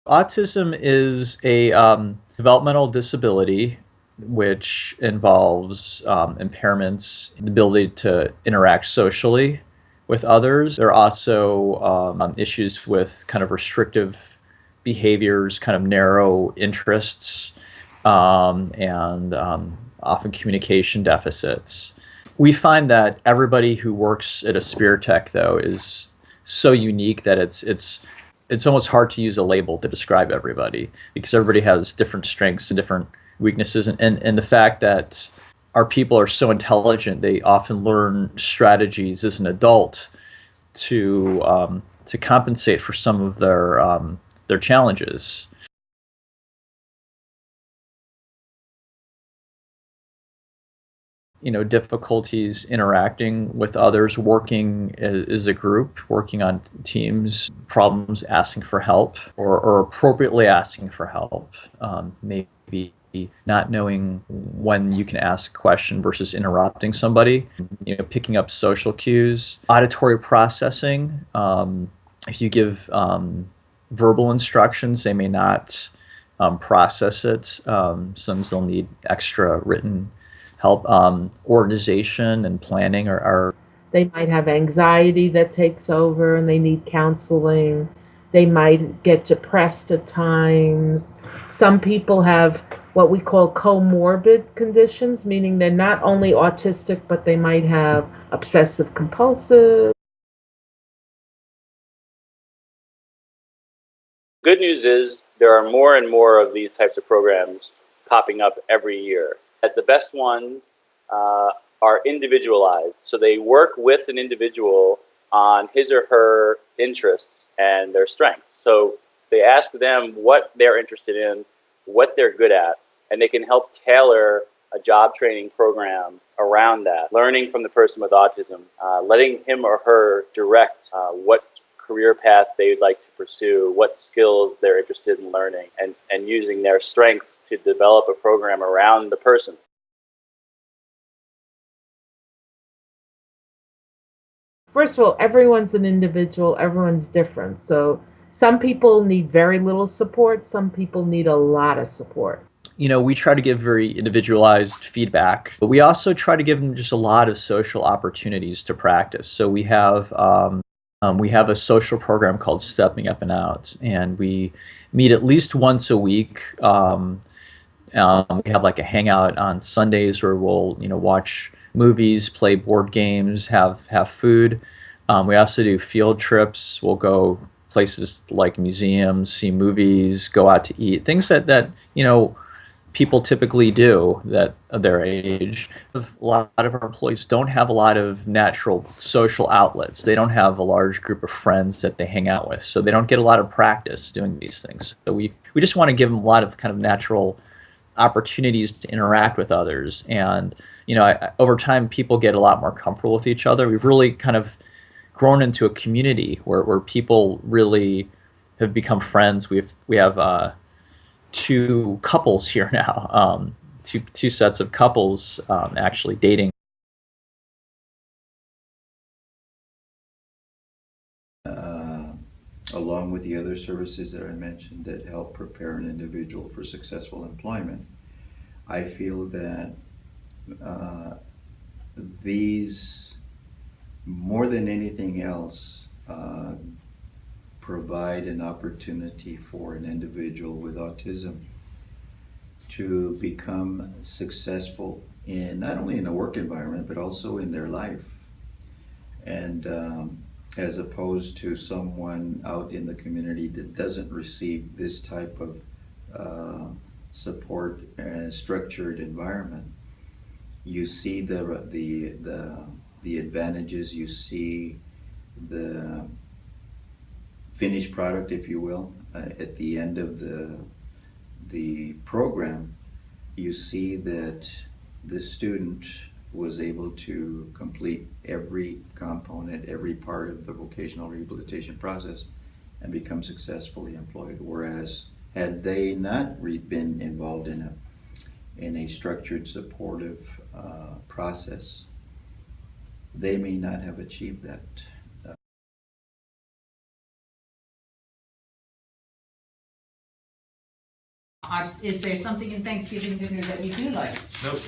Autism is a developmental disability which involves impairments in the ability to interact socially with others. There are also issues with kind of restrictive behaviors, kind of narrow interests, and often communication deficits. We find that everybody who works at a Spear Tech, though, is so unique that it's almost hard to use a label to describe everybody because everybody has different strengths and different weaknesses, and the fact that our people are so intelligent, they often learn strategies as an adult to compensate for some of their challenges. Difficulties interacting with others, working as a group, working on teams, problems asking for help or appropriately asking for help. Maybe not knowing when you can ask a question versus interrupting somebody, picking up social cues, auditory processing. If you give verbal instructions, they may not process it. Sometimes they'll need extra written help. Organization and planning are They might have anxiety that takes over and they need counseling. They might get depressed at times. Some people have what we call comorbid conditions, meaning they're not only autistic, but they might have obsessive compulsive. Good news is there are more and more of these types of programs popping up every year. The best ones are individualized. So they work with an individual on his or her interests and their strengths. So they ask them what they're interested in, what they're good at, and they can help tailor a job training program around that, learning from the person with autism, letting him or her direct what career path they'd like to pursue, what skills they're interested in learning, and using their strengths to develop a program around the person. First of all, everyone's an individual, everyone's different. So some people need very little support, some people need a lot of support. We try to give very individualized feedback, but we also try to give them just a lot of social opportunities to practice. So we have a social program called Stepping Up and Out, and we meet at least once a week. We have like a hangout on Sundays where we'll watch movies, play board games, have food. We also do field trips. We'll go places like museums, see movies, go out to eat, things that people typically do that of their age. A lot of our employees don't have a lot of natural social outlets. They don't have a large group of friends that they hang out with, so they don't get a lot of practice doing these things. So we just want to give them a lot of kind of natural opportunities to interact with others. And over time, people get a lot more comfortable with each other. We've really kind of grown into a community where people really have become friends. We have two couples here now, two sets of couples actually dating. Along with the other services that I mentioned that help prepare an individual for successful employment, I feel that uh, these, more than anything else, provide an opportunity for an individual with autism to become successful in not only in a work environment but also in their life, and as opposed to someone out in the community that doesn't receive this type of uh, support and structured environment. You see the advantages. You see the finished product, if you will, at the end of the program. You see that the student was able to complete every component, every part of the vocational rehabilitation process and become successfully employed. Whereas, had they not been involved in a structured, supportive process, they may not have achieved that Is there something in Thanksgiving dinner that you do like? Nope.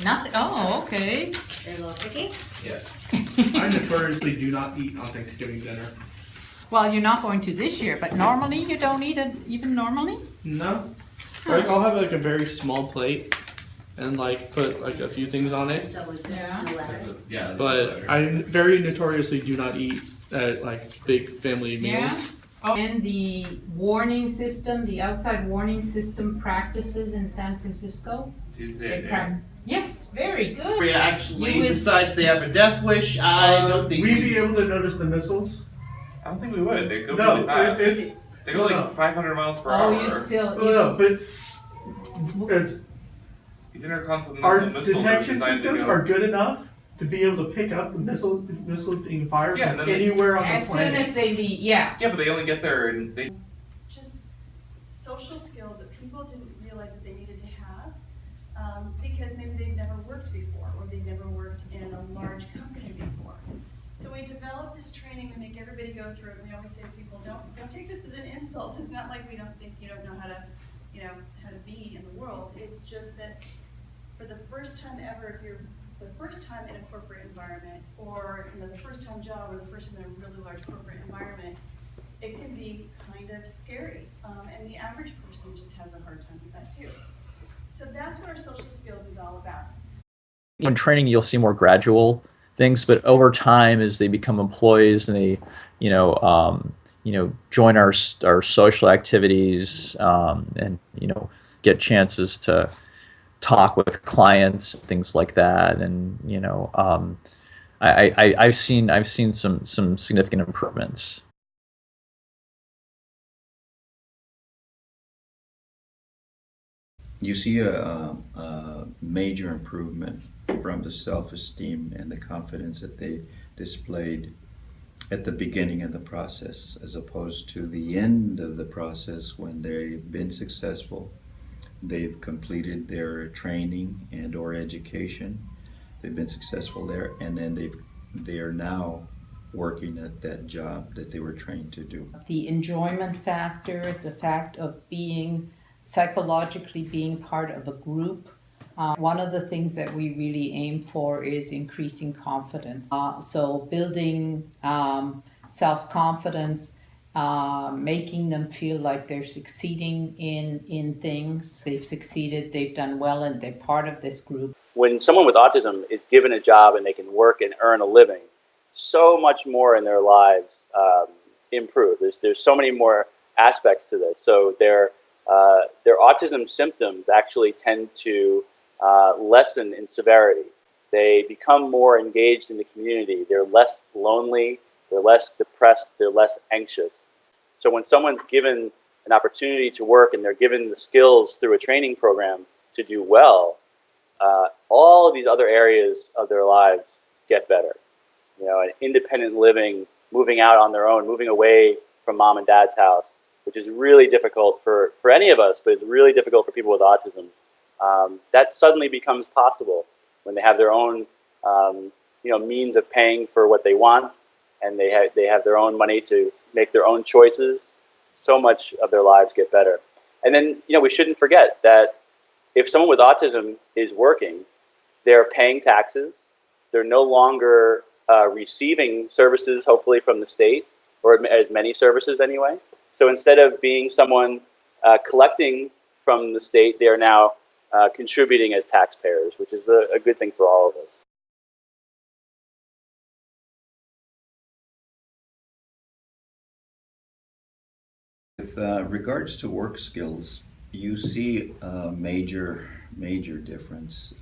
Nothing? Oh, okay. They're a little picky. Yeah. I notoriously do not eat on Thanksgiving dinner. Well, you're not going to this year, but normally you don't eat it even normally? No. Like I'll have like a very small plate and like put like a few things on it. So it's Yeah. no letter. Yeah. But I very notoriously do not eat at like big family meals. Yeah. Oh. And the warning system, the outside warning system practices in San Francisco? Tuesday. Yes, very good. Korea actually You would- decides they have a death wish. I don't think we'd be able to notice the missiles. I don't think we would. They go No, really fast. it's They go no. like 500 miles per Oh, hour. you'd still, no, but it's These intercontinental our missiles are detection designed to systems go. are good enough to be able to pick up the missiles being fired Yeah, from then they- anywhere on as the soon planet. as they leave, yeah. Yeah, but they only get there and they. Just social skills that people didn't realize that they needed to have because maybe they've never worked before or they've never worked in a large company before. So we developed this training to make everybody go through it. We always say to people, don't take this as an insult. It's not like we don't think you don't know how to, how to be in the world. It's just that for the first time ever, if you're the first time in a corporate environment or the first time job or the first time in a really large corporate environment, it can be kind of scary. And the average person just has a hard time with that too. So that's what our social skills is all about. In training, you'll see more gradual things, but over time, as they become employees and they, join our social activities, and get chances to talk with clients, things like that, and I've seen some significant improvements. You see a major improvement from the self-esteem and the confidence that they displayed at the beginning of the process, as opposed to the end of the process when they've been successful, they've completed their training and or education, they've been successful there, and then they are now working at that job that they were trained to do. The enjoyment factor, the fact of being psychologically being part of a group. One of the things that we really aim for is increasing confidence. So building self-confidence, making them feel like they're succeeding in things. They've succeeded, they've done well, and they're part of this group. When someone with autism is given a job and they can work and earn a living, so much more in their lives improve. There's so many more aspects to this. So their autism symptoms actually tend to lessen in severity. They become more engaged in the community. They're less lonely, they're less depressed, they're less anxious. So when someone's given an opportunity to work and they're given the skills through a training program to do well, all of these other areas of their lives get better. An independent living, moving out on their own, moving away from mom and dad's house, which is really difficult for any of us, but it's really difficult for people with autism. That suddenly becomes possible when they have their own, means of paying for what they want, and they have their own money to make their own choices. So much of their lives get better. And then, we shouldn't forget that if someone with autism is working, they're paying taxes. They're no longer receiving services, hopefully, from the state, or as many services anyway. So instead of being someone collecting from the state, they are now contributing as taxpayers, which is a good thing for all of us. With regards to work skills, you see a major difference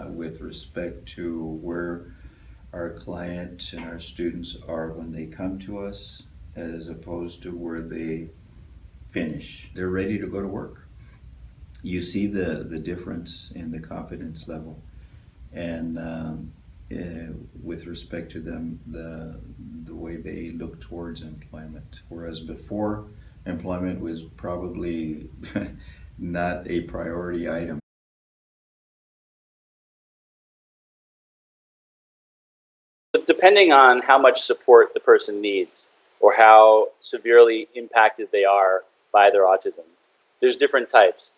with respect to where our client and our students are when they come to us, as opposed to where they finish. They're ready to go to work. You see the difference in the confidence level, and with respect to them, the way they look towards employment. Whereas before, employment was probably not a priority item. Depending on how much support the person needs or how severely impacted they are by their autism, there's different types.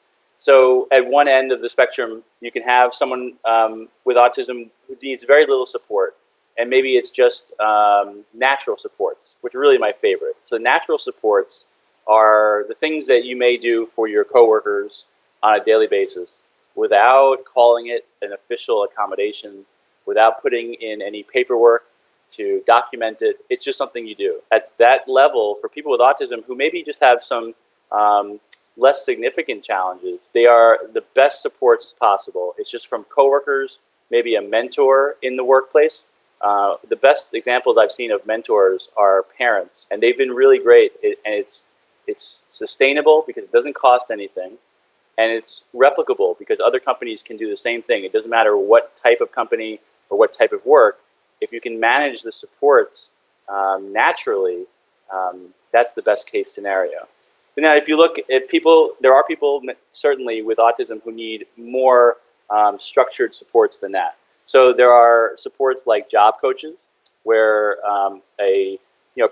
So at one end of the spectrum, you can have someone with autism who needs very little support. And maybe it's just natural supports, which are really my favorite. So natural supports are the things that you may do for your coworkers on a daily basis without calling it an official accommodation, without putting in any paperwork to document it. It's just something you do. At that level, for people with autism who maybe just have some less significant challenges, they are the best supports possible. It's just from coworkers, maybe a mentor in the workplace. The best examples I've seen of mentors are parents, and they've been really great. And it's sustainable because it doesn't cost anything, and it's replicable because other companies can do the same thing. It doesn't matter what type of company or what type of work. If you can manage the supports naturally, that's the best case scenario. But now, if you look at people, there are people certainly with autism who need more structured supports than that. So there are supports like job coaches, where a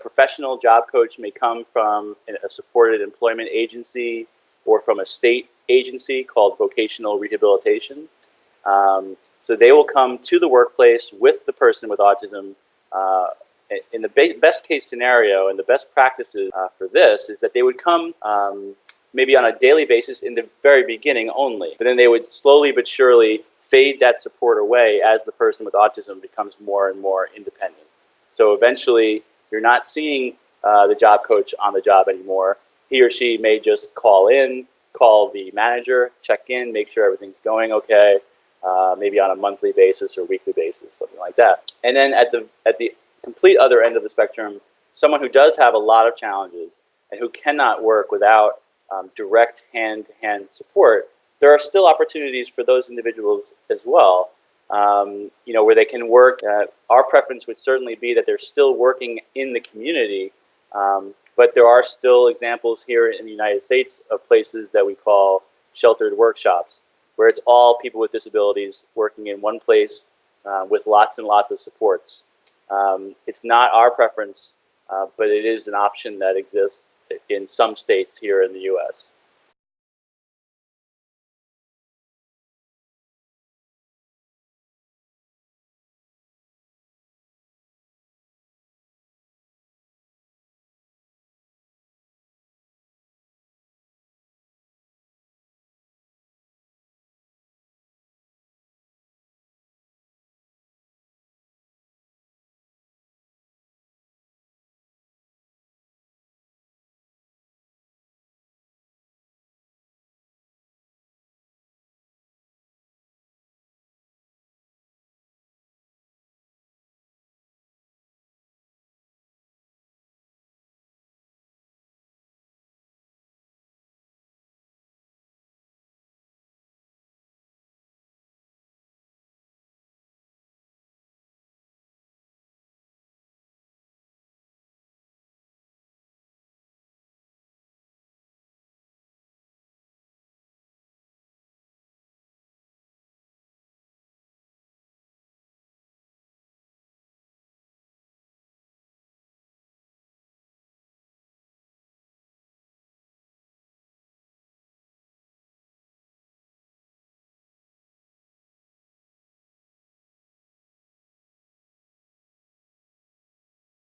professional job coach may come from a supported employment agency or from a state agency called vocational rehabilitation. So they will come to the workplace with the person with autism. In the best case scenario, and the best practices for this is that they would come maybe on a daily basis in the very beginning only, but then they would slowly but surely fade that support away as the person with autism becomes more and more independent. So eventually, you're not seeing the job coach on the job anymore. He or she may just call the manager, check in, make sure everything's going okay, maybe on a monthly basis or weekly basis, something like that. And then at the complete other end of the spectrum, someone who does have a lot of challenges and who cannot work without direct hand-to-hand support, there are still opportunities for those individuals as well, where they can work. Our preference would certainly be that they're still working in the community, but there are still examples here in the United States of places that we call sheltered workshops, where it's all people with disabilities working in one place with lots and lots of supports. It's not our preference, but it is an option that exists in some states here in the U.S.